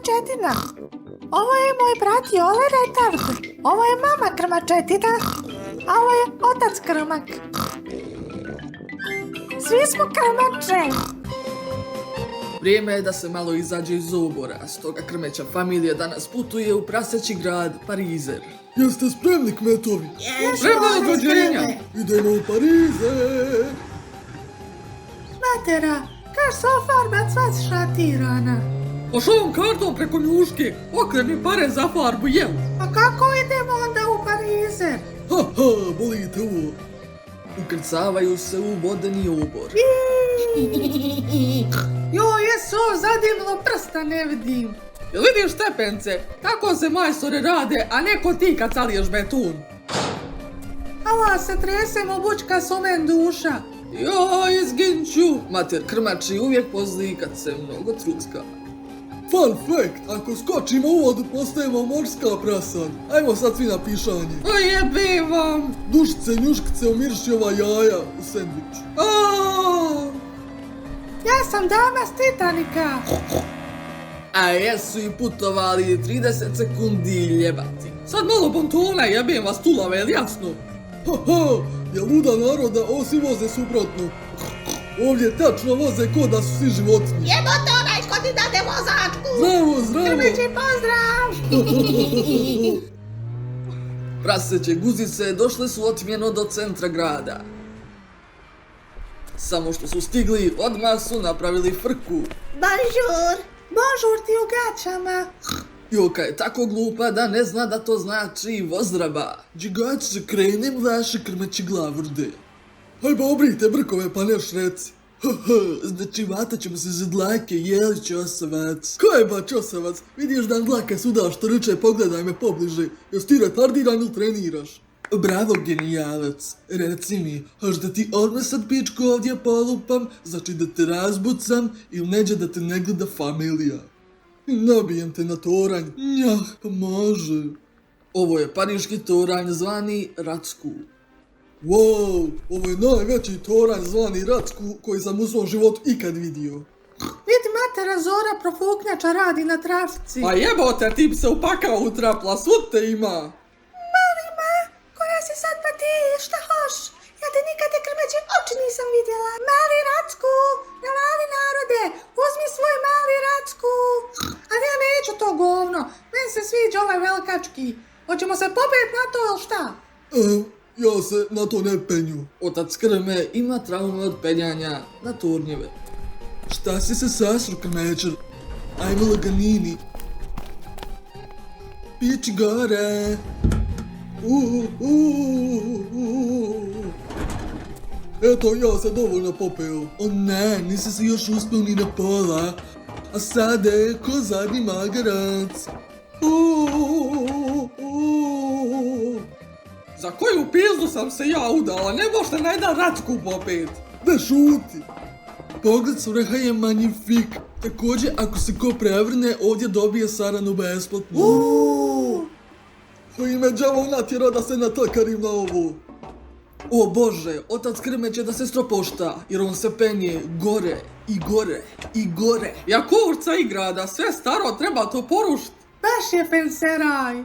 Krmačetina. Ovo je moj brat Jole Retard. Ovo je mama Krmačetina. A ovo je otac Krmak. Svi smo krmače. Vrijeme je da se malo izađe iz obora, stoga krmeća familija danas putuje u praseći grad Parizer. Jeste spremni, kmetovi? Spremno od rođenja! Idemo u Parizer! Matera, kaž se ofarbat sva šatirana. Poš ovom kartom preko njuške, okreni pare za farbu, jel? A kako idemo onda u Parizer? Ha, bolite ovo. Ukrcavaju se u vodeni obor. Joj, jesu, zadimlo prsta ne vidim. Jel vidiš stepence? Kako se majstore rade, a neko ti kad caliješ beton? Ala se tresemo, bučka su men duša. Joj, izginću! Mater krmači uvijek pozli kad se mnogo trucka. Fun fact, ako skočimo u vodu postajemo morska prasan. Ajmo sad svi na pišanje. O jebe vam! Dušice, njuškice, umirši ova jaja u sendviču. Ja sam dama s Titanika. A jesu i putovali 30 sekundi ljebati. Sad malo bontona, jebem vas tulave, jel jasno? Je luda naroda, ovo svi voze suprotno. Ovdje tačno voze ko da su svi životinje. Jebote onaj ko ti dade vozačku. Zdravo! Krmići pozdrav. Praseće guzice došle su otmjeno do centra grada. Samo što su stigli, odmah su napravili frku. Bonjour. Bonjour ti u gaćama. Joka je tako glupa da ne zna da to znači pozdrava. Džigači, krenem vaše krmeći glavurde. Hajde obrite brkove pa neš reci. Znači vatat ćemo se za dlake, jeli čosavac. Ko je ba čosavac? Vidiš da dlake suda što ruče, pogledaj me pobliže. Jes ti retardiran ili treniraš? Bravo genijalac, reci mi, hoš da ti odmah sad pičku ovdje polupam, znači da te razbucam ili neđe da te ne gleda familija. Nabijem te na toranj, njah, pa može. Ovo je pariški toranj zvani Racku. Wow, ovo je najveći toranj zvani Racku koji sam u svom životu ikad vidio. Vidi matera Zora profuknjača radi na trafici. Pa jebote, tip se upakao u trapla, svud te ima. Malima, koja si sad pa ti, šta hoš? Ja te nikad te krmeće oči nisam vidjela. Mali Racku, na mali narode, uzmi svoj mali Racku. A ja neću to govno, meni se sviđa ovaj velikački. Hoćemo se popet na to, ili šta? Ja se na to ne penju. Otac Krme ima traume od penjanja na turnjeve. Šta si se sasru, krmečar? Ajmo laganini. Pići gore. Eto, ja sam dovoljno popeo. O ne, nisi se još uspio ni na pola. A sade, ko zadnji magarac. Za koju pizdu sam se ja udala, ne možete na jedan Racku popet. Da šuti. Pogled Svrha je magnifik. Također, ako se ko prevrne, ovdje dobije saranu besplatno. Koji me đavo natjera da se natakarim na ovo. O Bože, otac Krme će da se stropošta, jer on se penje gore i gore i gore. Ja kurca igra da sve staro treba to porušt. Baš je penseraj.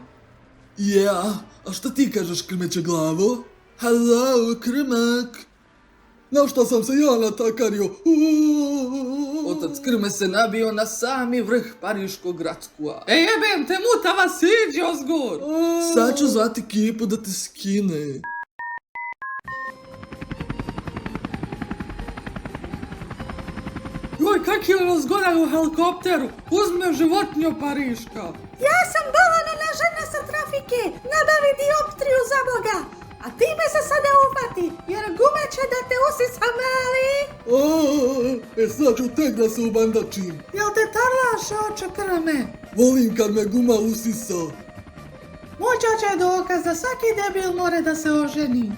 Ja, a šta ti kažeš, krmeće glavo? Halo, krmak. Na šta sam se ja natakario? Otac Krme se nabio na sami vrh pariškog Rackua. Jebem te mutava, siđi ozgor! Sad ću zvati kipu da te skine. Joj, kak je ono zgodan u helikopteru? Uzme životinju pariška. Ja sam dovoljna žena sa trafike, nabavi dioptriju za Boga. A ti me se sada upati, jer gume će da te usisa mali. Sad ću tek da se ubandačim. Jel te tarlaše oče Krme? Volim kad me guma usisa. Moj čača je dokaz da svaki debil more da se oženi.